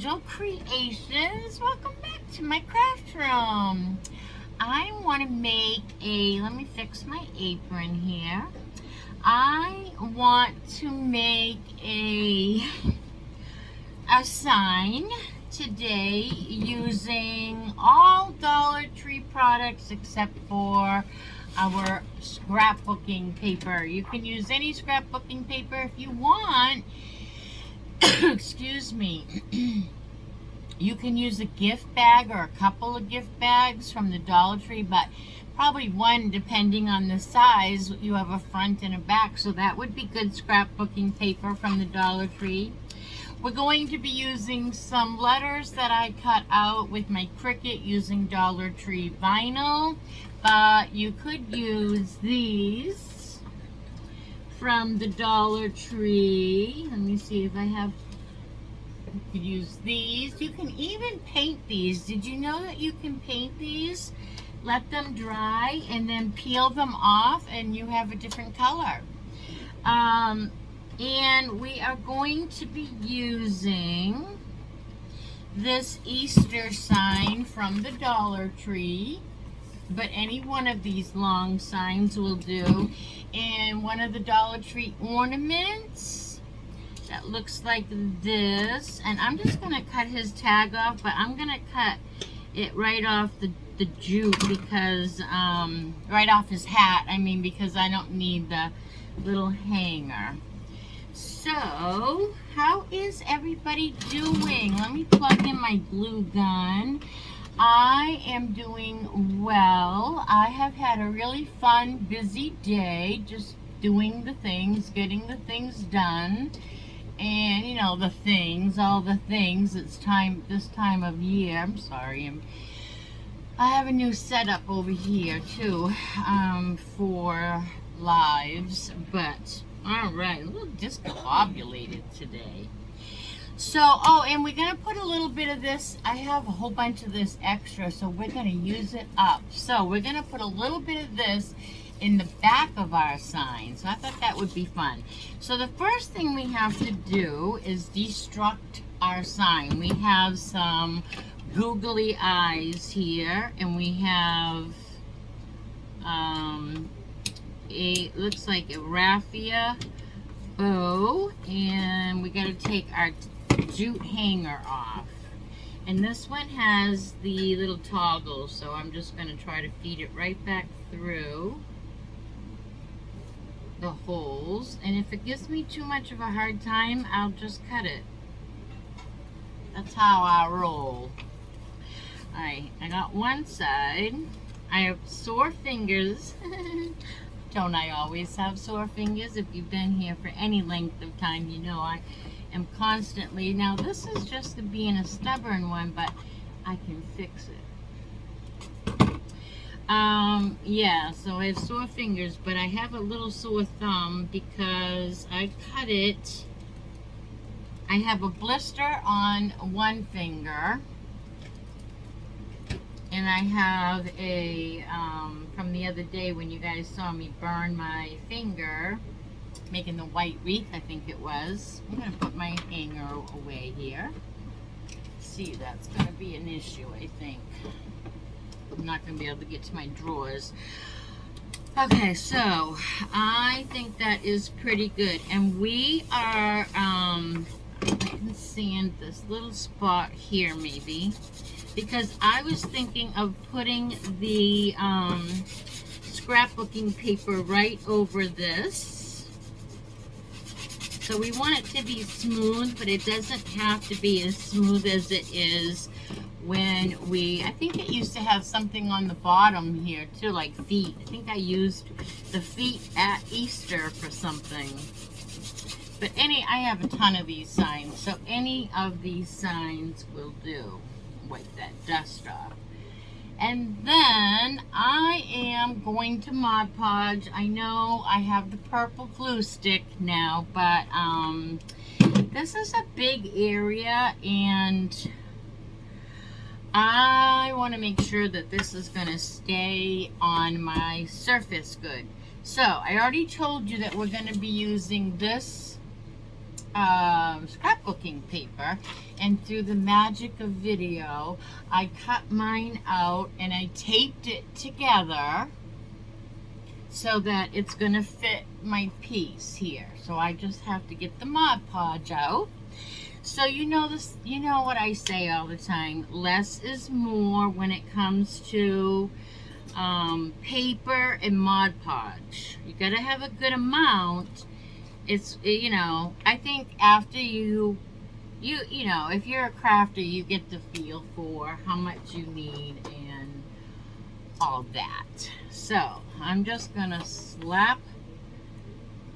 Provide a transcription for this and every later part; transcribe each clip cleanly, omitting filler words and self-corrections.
Angel Creations. Welcome back to my craft room. I want to make let me fix my apron here. I want to make a sign today using all Dollar Tree products except for our scrapbooking paper. You can use any scrapbooking paper if you want. Excuse me. You can use a gift bag or a couple of gift bags from the Dollar Tree, but probably one depending on the size. You have a front and a back, so that would be good scrapbooking paper from the Dollar Tree. We're going to be using some letters that I cut out with my Cricut using Dollar Tree vinyl, but you could use these from the Dollar Tree. Let me see if I have, you could use these. You can even paint these. Did you know that you can paint these? Let them dry and then peel them off and you have a different color. And we are going to be using this Easter sign from the Dollar Tree, but any one of these long signs will do. And one of the Dollar Tree ornaments that looks like this. And I'm just going to cut his tag off, but I'm going to cut it right off the jute because, right off his hat, I mean, because I don't need the little hanger. So, how is everybody doing? Let me plug in my glue gun. I am doing well. I have had a really fun, busy day, just doing the things, getting the things done. And, you know, the things, all the things. It's time, this time of year. I'm sorry. I have a new setup over here, too, for lives. But, all right, a little discombobulated today. So, oh, and we're going to put a little bit of this. I have a whole bunch of this extra, so we're going to use it up. So, we're going to put a little bit of this in the back of our sign. So, I thought that would be fun. So, the first thing we have to do is destruct our sign. We have some googly eyes here, and we have looks like a raffia bow, and we got to take our jute hanger off. And this one has the little toggle, so I'm just going to try to feed it right back through the holes. And if it gives me too much of a hard time, I'll just cut it. That's how I roll. Alright, I got one side. I have sore fingers. Don't I always have sore fingers? If you've been here for any length of time, you know I am constantly. Now this is just being a stubborn one, but I can fix it. Yeah, so I have sore fingers, but I have a little sore thumb because I cut it. I have a blister on one finger. And I have a, from the other day when you guys saw me burn my finger, making the white wreath, I think it was. I'm going to put my hanger away here. See, that's going to be an issue, I think. I'm not going to be able to get to my drawers. Okay, so I think that is pretty good. And we are, I can sand this little spot here maybe, because I was thinking of putting the scrapbooking paper right over this. So we want it to be smooth, but it doesn't have to be as smooth as it is when I think it used to have something on the bottom here too, like feet. I think I used the feet at Easter for something. But I have a ton of these signs, so any of these signs will do. Wipe that dust off. And then I am going to Mod Podge. I know I have the purple glue stick now, but this is a big area and I want to make sure that this is going to stay on my surface good. So I already told you that we're going to be using this scrapbooking paper, and through the magic of video, I cut mine out and I taped it together so that it's going to fit my piece here. So I just have to get the Mod Podge out. So you know this, you know what I say all the time, less is more when it comes to paper and Mod Podge. You got to have a good amount. It's, you know, I think after you know, if you're a crafter, you get the feel for how much you need and all that. So I'm just gonna slap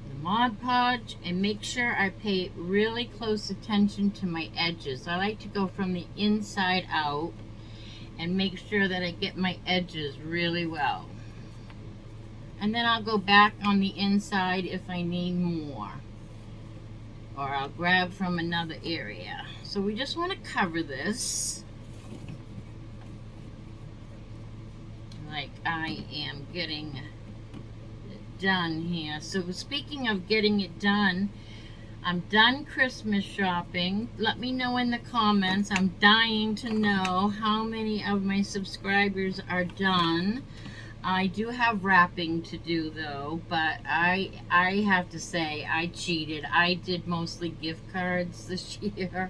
the Mod Podge and make sure I pay really close attention to my edges. I like to go from the inside out and make sure that I get my edges really well. And then I'll go back on the inside if I need more. Or I'll grab from another area. So we just want to cover this. Like I am getting it done here. So speaking of getting it done, I'm done Christmas shopping. Let me know in the comments. I'm dying to know how many of my subscribers are done. I do have wrapping to do though, but I have to say I cheated. I did mostly gift cards this year.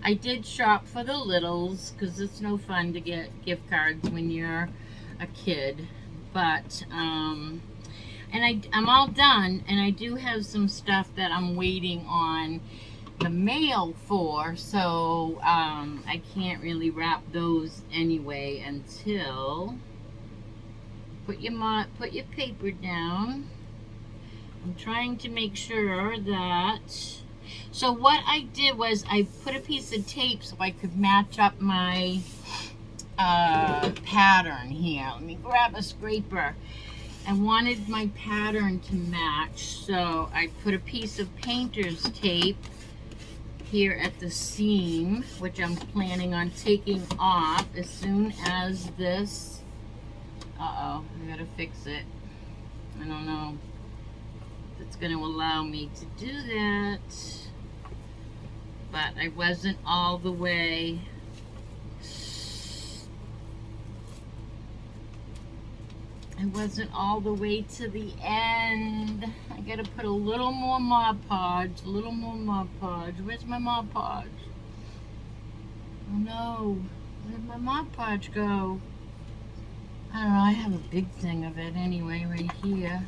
I did shop for the littles because it's no fun to get gift cards when you're a kid. But and I'm all done, and I do have some stuff that I'm waiting on the mail for, so I can't really wrap those anyway until. Put your paper down. I'm trying to make sure that. So what I did was I put a piece of tape so I could match up my pattern here. Let me grab a scraper. I wanted my pattern to match, so I put a piece of painter's tape here at the seam, which I'm planning on taking off as soon as this. Uh-oh, I gotta fix it. I don't know if it's gonna allow me to do that, but I wasn't all the way. I wasn't all the way to the end. I gotta put a little more Mod Podge, a little more Mod Podge. Where's my Mod Podge? Oh no, where'd my Mod Podge go? I don't know, I have a big thing of it anyway right here.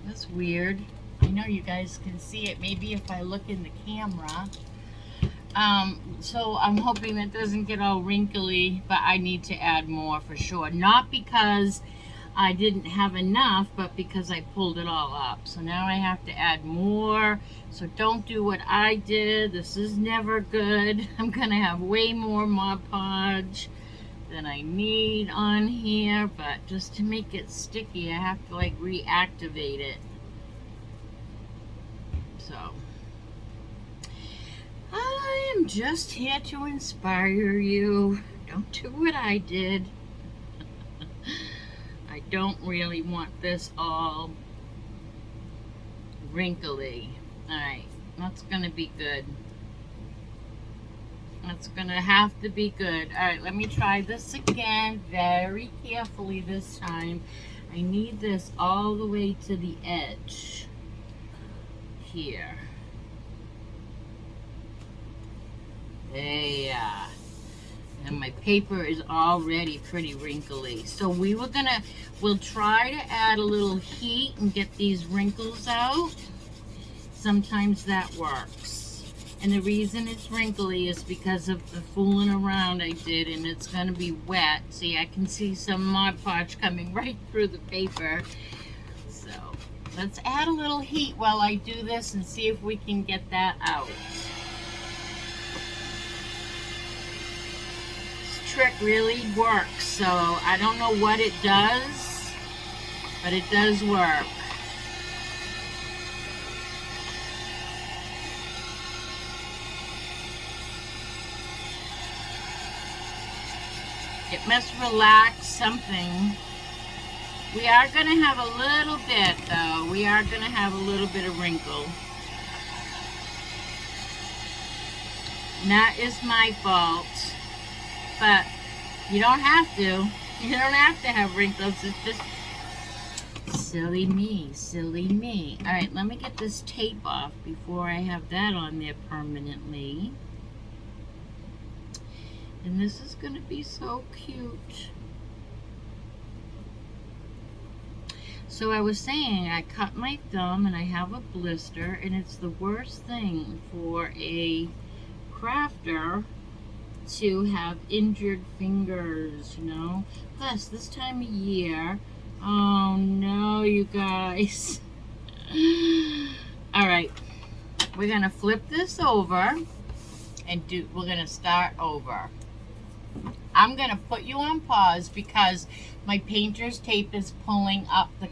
That's weird. I know you guys can see it maybe if I look in the camera. So I'm hoping that doesn't get all wrinkly, but I need to add more for sure. Not because I didn't have enough, but because I pulled it all up. So now I have to add more. So don't do what I did. This is never good. I'm gonna have way more Mod Podge than I need on here, but just to make it sticky I have to like reactivate it. So I am just here to inspire you. Don't do what I did. I don't really want this all wrinkly. Alright, that's gonna be good. That's gonna have to be good. Alright, let me try this again very carefully this time. I need this all the way to the edge here. There. And my paper is already pretty wrinkly. So we'll try to add a little heat and get these wrinkles out. Sometimes that works. And the reason it's wrinkly is because of the fooling around I did, and it's going to be wet. See, I can see some Mod Podge coming right through the paper. So let's add a little heat while I do this and see if we can get that out. This trick really works, so I don't know what it does, but it does work. It must relax something. We are going to have a little bit, though. We are going to have a little bit of wrinkle. And that is my fault. But you don't have to. You don't have to have wrinkles. It's just silly me, silly me. All right, let me get this tape off before I have that on there permanently. And this is going to be so cute. So I was saying, I cut my thumb and I have a blister, and it's the worst thing for a crafter to have injured fingers, you know. Plus, this time of year, oh no, you guys. All right, we're gonna flip this over and we're gonna start over. I'm gonna put you on pause because my painter's tape is pulling up the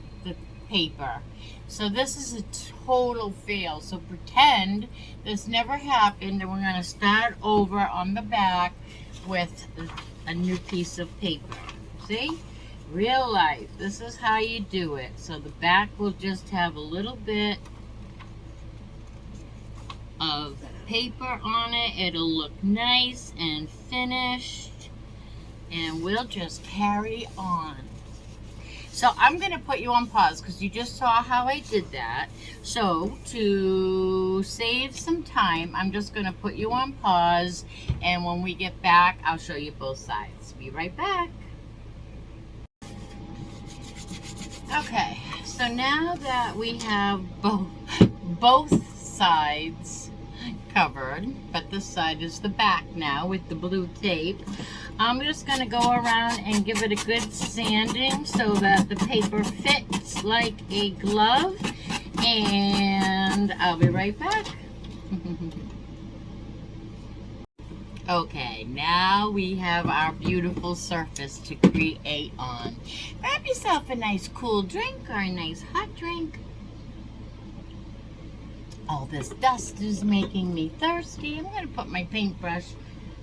paper. So this is a total fail. So pretend this never happened, and we're gonna start over on the back with a new piece of paper. See? Real life. This is how you do it. So the back will just have a little bit of paper on it. It'll look nice and finished, and we'll just carry on. So I'm going to put you on pause because you just saw how I did that. So to save some time, I'm just going to put you on pause, and when we get back, I'll show you both sides. Be right back. Okay, so now that we have both sides covered, but this side is the back now with the blue tape, I'm just going to go around and give it a good sanding so that the paper fits like a glove, and I'll be right back. Okay, now we have our beautiful surface to create on. Grab yourself a nice cool drink or a nice hot drink. All this dust is making me thirsty. I'm going to put my paintbrush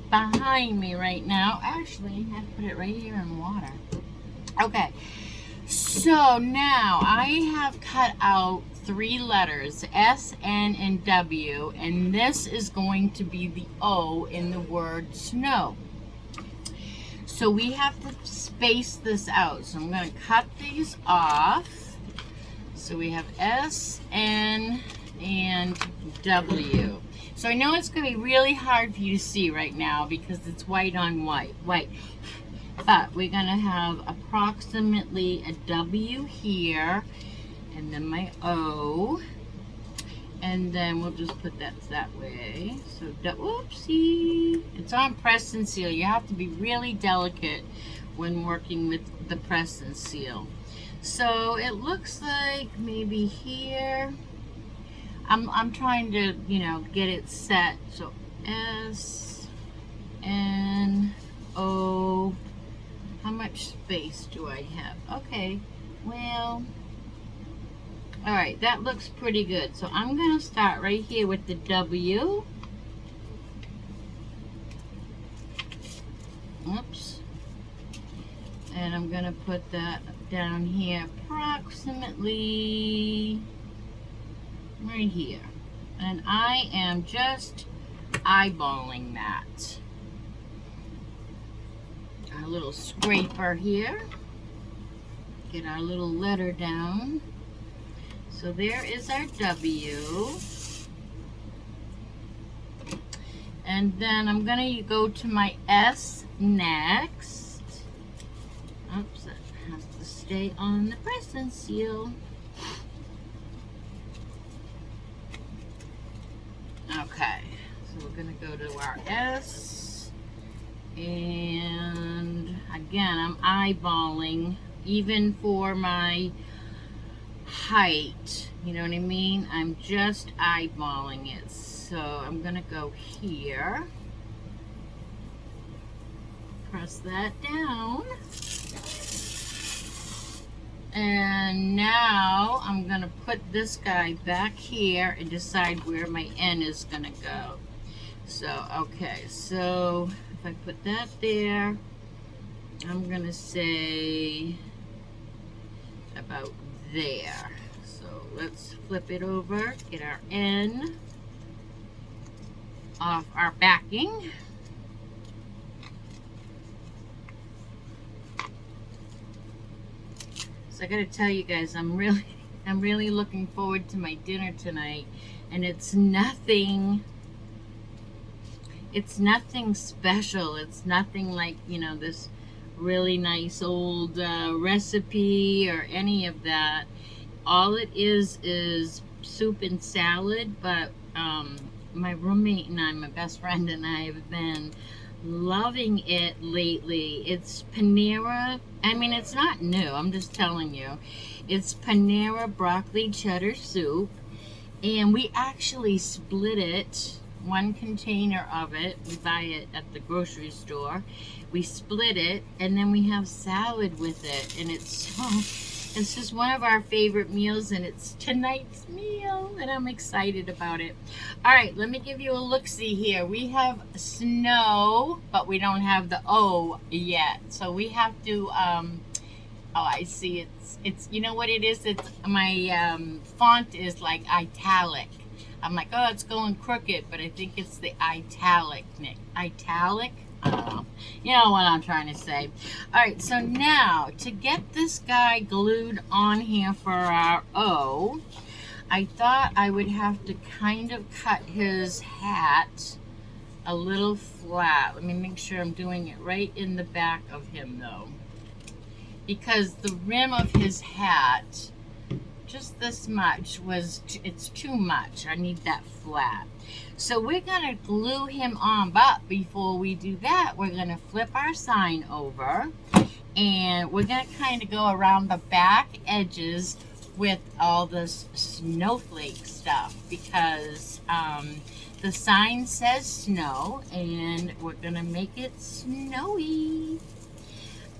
behind me right now. Actually, I have to put it right here in water. Okay, so now I have cut out 3 letters, S, N, and W, and this is going to be the O in the word snow. So we have to space this out. So I'm going to cut these off. So we have S, N, and W. So I know it's going to be really hard for you to see right now because it's white on white. But we're going to have approximately a W here, and then my O, and then we'll just put that way. So, whoopsie. It's on press and seal. You have to be really delicate when working with the press and seal. So it looks like maybe here. I'm trying to, you know, get it set. So S, N, O. How much space do I have? Okay, well, all right, that looks pretty good. So I'm going to start right here with the W. Oops. And I'm going to put that down here approximately right here. And I am just eyeballing that. Our little scraper here. Get our little letter down. So there is our W. And then I'm going to go to my S next. Oops, that has to stay on the press and seal. Okay, so we're going to go to our S. And again, I'm eyeballing even for my height, you know what I mean? I'm just eyeballing it. So I'm gonna go here, press that down, and now I'm gonna put this guy back here and decide where my N is gonna go. So okay, so if I put that there, I'm gonna say about there. So let's flip it over, get our N. off our backing. So I gotta tell you guys, I'm really looking forward to my dinner tonight, and it's nothing special. It's nothing like, you know, this really nice old recipe or any of that. All it is soup and salad, but my roommate and I, my best friend and I, have been loving it lately. It's Panera. I mean, it's not new, I'm just telling you. It's Panera broccoli cheddar soup, and we actually split it, one container of it. We buy it at the grocery store. We split it, and then we have salad with it, and it's just one of our favorite meals, and it's tonight's meal, and I'm excited about it. All right, let me give you a look-see here. We have snow, but we don't have the O yet, so we have to, oh, I see, it's you know what it is? It's my font is like italic. I'm like, oh, it's going crooked, but I think it's the italic. Italic? I don't know. You know what I'm trying to say. All right, so now to get this guy glued on here for our O, I thought I would have to kind of cut his hat a little flat. Let me make sure I'm doing it right in the back of him, though, because the rim of his hat, just this much, it's too much. I need that flat. So we're gonna glue him on, but before we do that, we're gonna flip our sign over, and we're gonna kind of go around the back edges with all this snowflake stuff, because the sign says snow, and we're gonna make it snowy.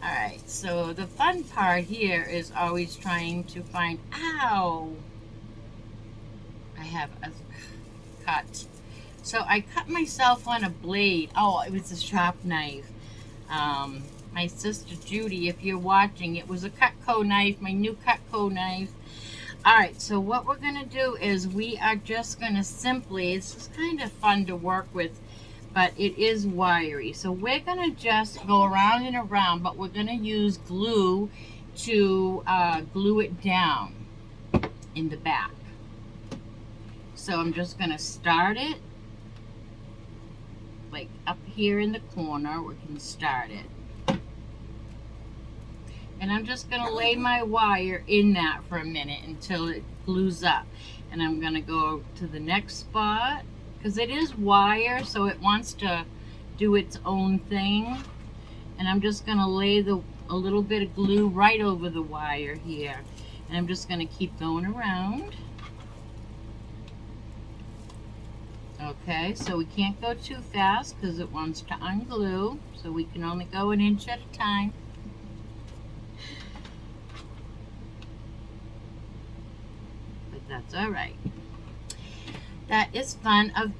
All right, so the fun part here is always trying to find, ow, I have a cut. So I cut myself on a blade. Oh, it was a sharp knife. My sister Judy, if you're watching, it was a Cutco knife, my new Cutco knife. All right, so what we're gonna do is we are just gonna simply, it's just kind of fun to work with, but it is wiry. So we're gonna just go around and around, but we're gonna use glue to glue it down in the back. So I'm just gonna start it like up here in the corner. We can start it. And I'm just gonna lay my wire in that for a minute until it glues up. And I'm gonna go to the next spot, because it is wire, so it wants to do its own thing. And I'm just gonna lay a little bit of glue right over the wire here. And I'm just gonna keep going around. Okay, so we can't go too fast because it wants to unglue, so we can only go an inch at a time. But that's all right. That is fun of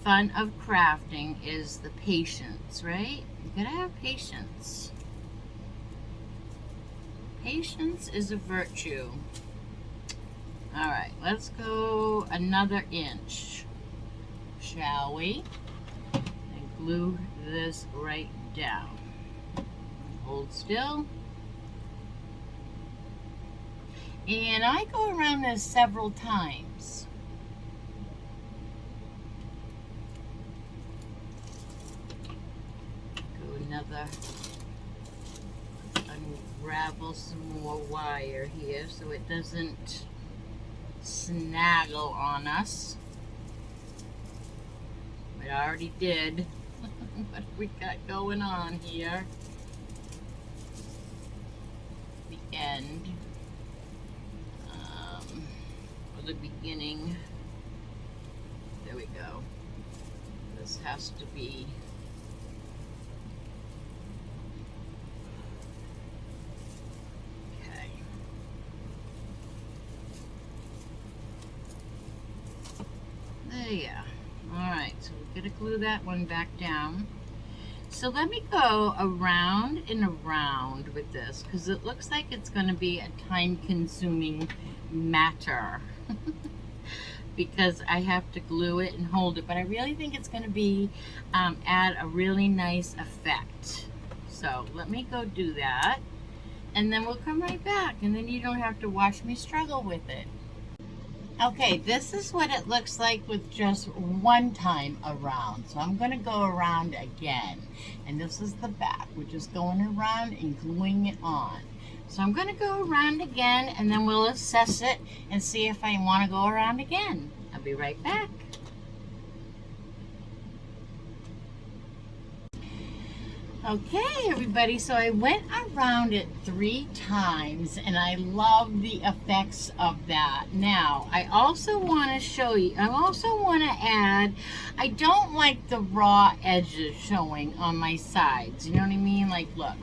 crafting, is the patience, right? You gotta have patience. Patience is a virtue. All right, let's go another inch, shall we? And glue this right down. Hold still. And I go around this several times. Go another, unravel some more wire here so it doesn't snaggle on us. It already did. What have we got going on here? The end. Or the beginning. There we go. This has to be. Okay. There you go. Alright, so we're going to glue that one back down. So let me go around and around with this, because it looks like it's going to be a time-consuming matter. because I have to glue it and hold it, but I really think it's going to be add a really nice effect. So let me go do that, and then we'll come right back, and then you don't have to watch me struggle with it. Okay, this is what it looks like with just one time around. So I'm going to go around again. And this is the back. We're just going around and gluing it on. So I'm going to go around again, and then we'll assess it and see if I want to go around again. I'll be right back. Okay, everybody, so I went around it 3 times, and I love the effects of that. Now, I also want to show you, I also want to add, I don't like the raw edges showing on my sides. You know what I mean? Like, look.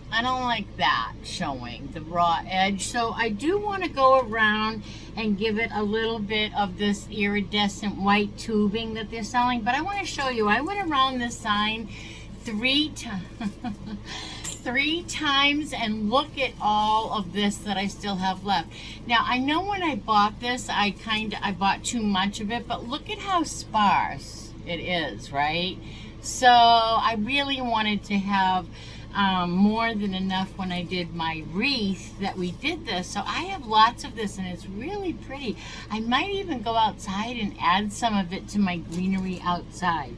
I don't like that showing, the raw edge. So I do want to go around and give it a little bit of this iridescent white tubing that they're selling. But I want to show you, I went around this sign 3 times, and look at all of this that I still have left. Now, I know when I bought this, I bought too much of it, but look at how sparse it is, right? So I really wanted to have more than enough when I did my wreath that we did this. So I have lots of this, and it's really pretty. I might even go outside and add some of it to my greenery outside.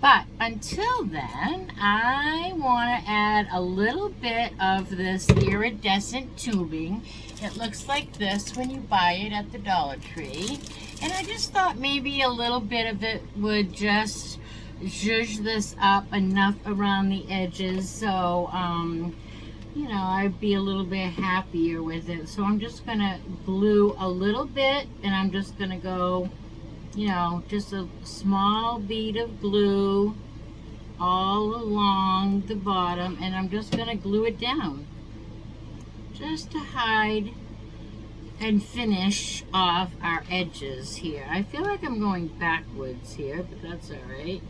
But until then, I want to add a little bit of this iridescent tubing. It looks like this when you buy it at the Dollar Tree. And I just thought maybe a little bit of it would just zhuzh this up enough around the edges, so you know, I'd be a little bit happier with it. So I'm just gonna glue a little bit, and I'm just gonna go, you know, just a small bead of glue all along the bottom, and I'm just gonna glue it down just to hide and finish off our edges here. I feel like I'm going backwards here, but that's all right.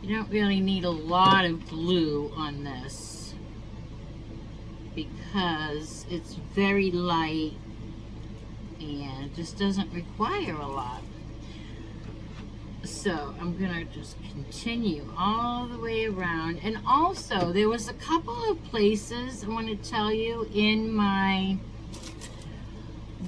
You don't really need a lot of glue on this because it's very light and it just doesn't require a lot. So I'm gonna just continue all the way around. And also, there was a couple of places I want to tell you in my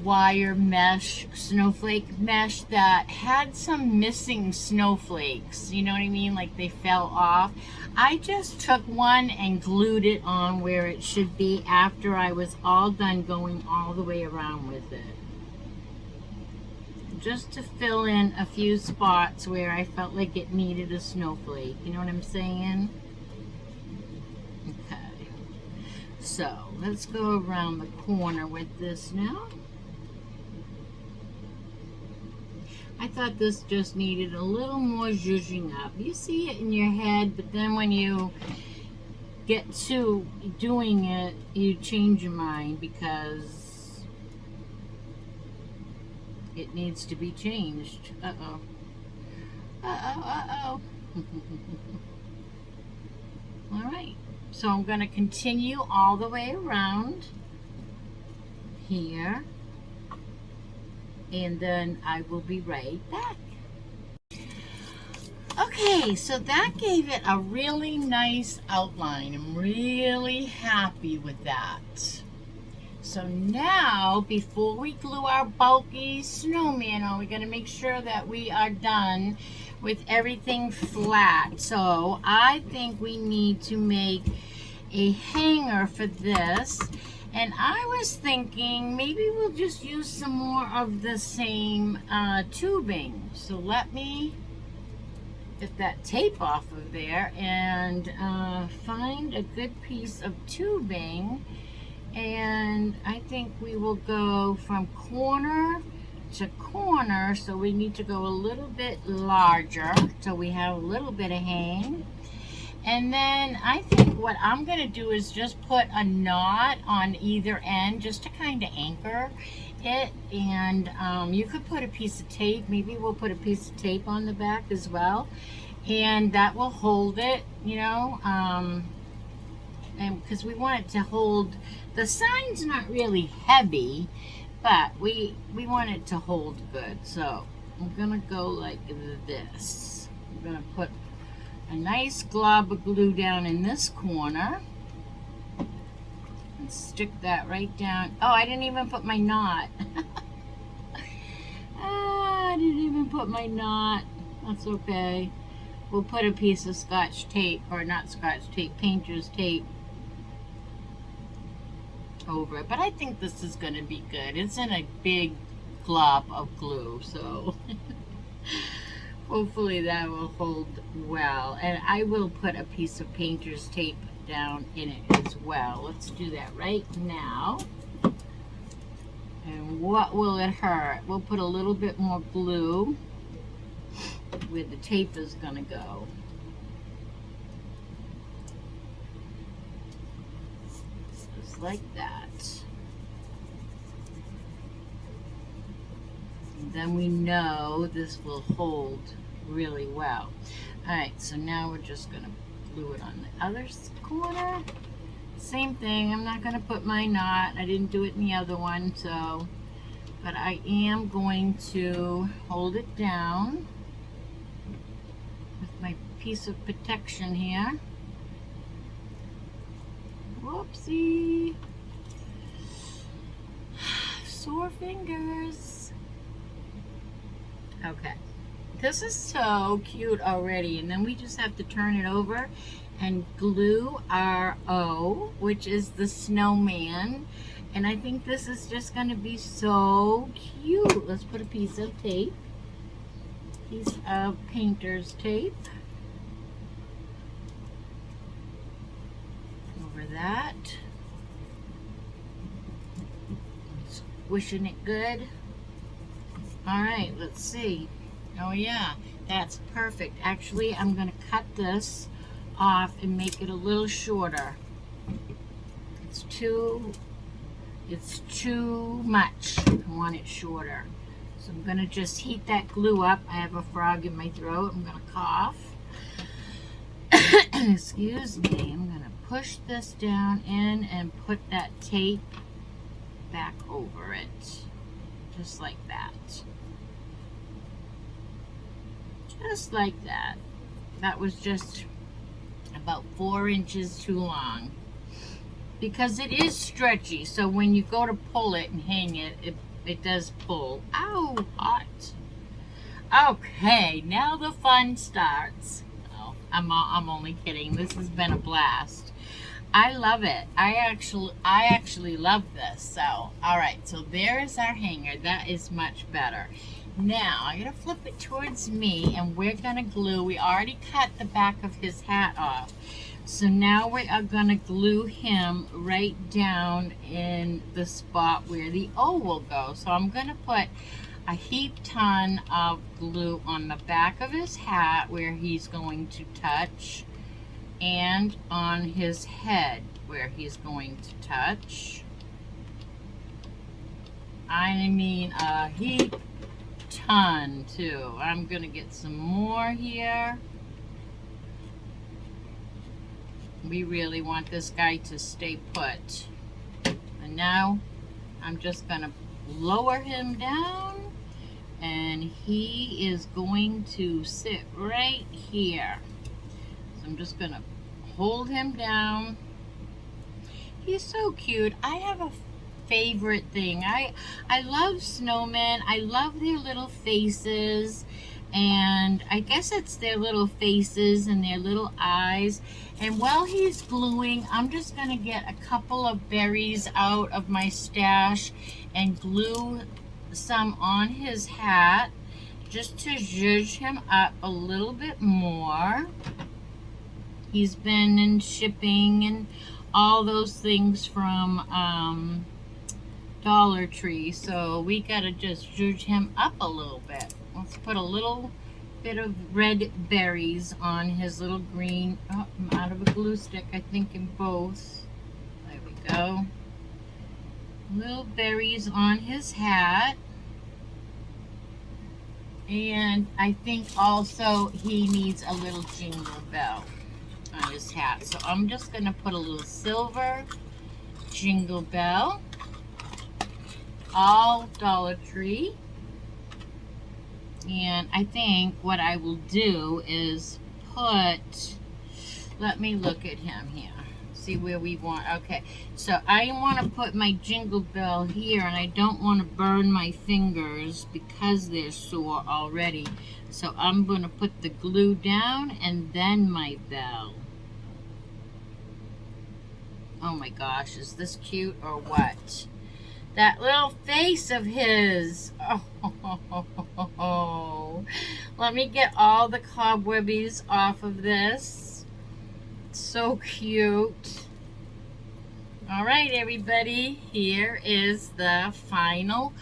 wire mesh, snowflake mesh, that had some missing snowflakes. You know what I mean? Like they fell off. I just took one and glued it on where it should be after I was all done going all the way around with it. Just to fill in a few spots where I felt like it needed a snowflake. You know what I'm saying? Okay. So let's go around the corner with this now. I thought this just needed a little more zhuzhing up. You see it in your head, but then when you get to doing it, you change your mind because it needs to be changed. Uh-oh. Uh-oh, uh-oh. All right. So I'm going to continue all the way around here. And then I will be right back. Okay, so that gave it a really nice outline. I'm really happy with that. So now, before we glue our bulky snowman on, we're going to make sure that we are done with everything flat. So I think we need to make a hanger for this. And I was thinking maybe we'll just use some more of the same tubing. So let me get that tape off of there and find a good piece of tubing. And I think we will go from corner to corner. So we need to go a little bit larger so we have a little bit of hang. And then I think what I'm going to do is just put a knot on either end just to kind of anchor it. And you could put a piece of tape. Maybe we'll put a piece of tape on the back as well. And that will hold it, you know. And because we want it to hold, the sign's not really heavy, but we want it to hold good. So I'm gonna go like this. I'm gonna put a nice glob of glue down in this corner and stick that right down. Oh, I didn't even put my knot. I didn't even put my knot. That's okay. We'll put a piece of Scotch tape, or not Scotch tape, painter's tape over it. But I think this is going to be good. It's in a big glob of glue, so hopefully that will hold well. And I will put a piece of painter's tape down in it as well. Let's do that right now. And what will it hurt? We'll put a little bit more glue where the tape is going to go. Just like that. And then we know this will hold really well. Alright, so now we're just going to glue it on the other corner. Same thing, I'm not going to put my knot. I didn't do it in the other one, so, but I am going to hold it down with my piece of protection here. Whoopsie. Sore fingers. Okay. This is so cute already, and then we just have to turn it over and glue our O, which is the snowman. And I think this is just going to be so cute. Let's put a piece of tape, piece of painter's tape over that. Squishing it good. All right, let's see. Oh yeah, that's perfect. Actually, I'm going to cut this off and make it a little shorter. It's too much. I want it shorter. So I'm going to just heat that glue up. I have a frog in my throat. I'm going to cough. Excuse me. I'm going to push this down in and put that tape back over it. Just like that. Just like that. That was just about 4 inches too long, because it is stretchy, so when you go to pull it and hang it, it does pull. Ow, hot. Okay, now the fun starts. Oh, I'm only kidding. This has been a blast. I love it. I actually love this. So, all right, so there is our hanger. That is much better. Now, I'm going to flip it towards me, and we're going to glue. We already cut the back of his hat off. So now we are going to glue him right down in the spot where the O will go. So I'm going to put a heap ton of glue on the back of his hat where he's going to touch, and on his head where he's going to touch. I mean a heap ton too. I'm gonna get some more here. We really want this guy to stay put. And now I'm just gonna lower him down, and he is going to sit right here. So I'm just gonna hold him down. He's so cute. I have a favorite thing. I love snowmen. I love their little faces, and I guess it's their little faces and their little eyes. And while he's gluing, I'm just gonna get a couple of berries out of my stash and glue some on his hat just to zhuzh him up a little bit more. He's been in shipping and all those things from Dollar Tree, so we gotta just zhuzh him up a little bit. Let's put a little bit of red berries on his little green. Oh, I'm out of a glue stick, I think, in both. There we go. Little berries on his hat. And I think also he needs a little jingle bell on his hat. So I'm just gonna put a little silver jingle bell all Dollar Tree. And I think what I will do is let me look at him here. See where we want. Okay, so I want to put my jingle bell here, and I don't want to burn my fingers because they're sore already. So I'm going to put the glue down and then my bell. Oh my gosh, is this cute or what? That little face of his. Oh, let me get all the cobwebbies off of this. So cute. All right, everybody, here is the final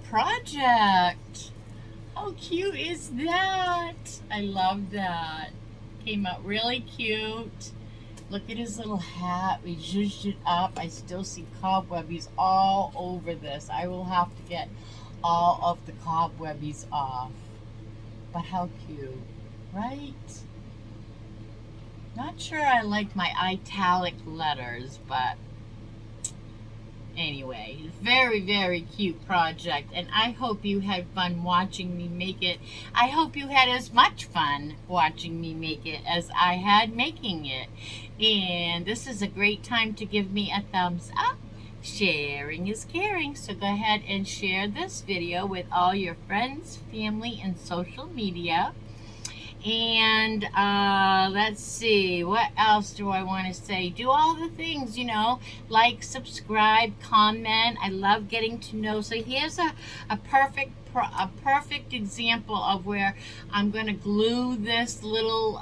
project. How cute is that? I love that. Came out really cute. Look at his little hat. We zhuzhed it up. I still see cobwebbies all over this. I will have to get all of the cobwebbies off. But how cute, right? Not sure I like my italic letters, but anyway, very, very cute project, and I hope you had fun watching me make it. I hope you had as much fun watching me make it as I had making it. And this is a great time to give me a thumbs up. Sharing is caring, so go ahead and share this video with all your friends, family, and social media. And let's see, what else do I want to say? Do all the things, you know, like, subscribe, comment. I love getting to know. So here's a perfect example of where I'm going to glue this little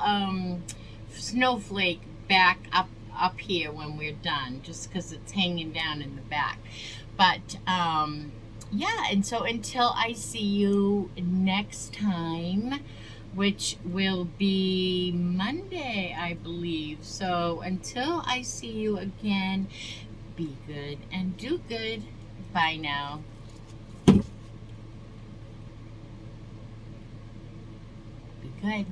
snowflake back up here when we're done, just because it's hanging down in the back. But yeah, and so until I see you next time, which will be Monday, I believe. So until I see you again, be good and do good. Bye now. Be good.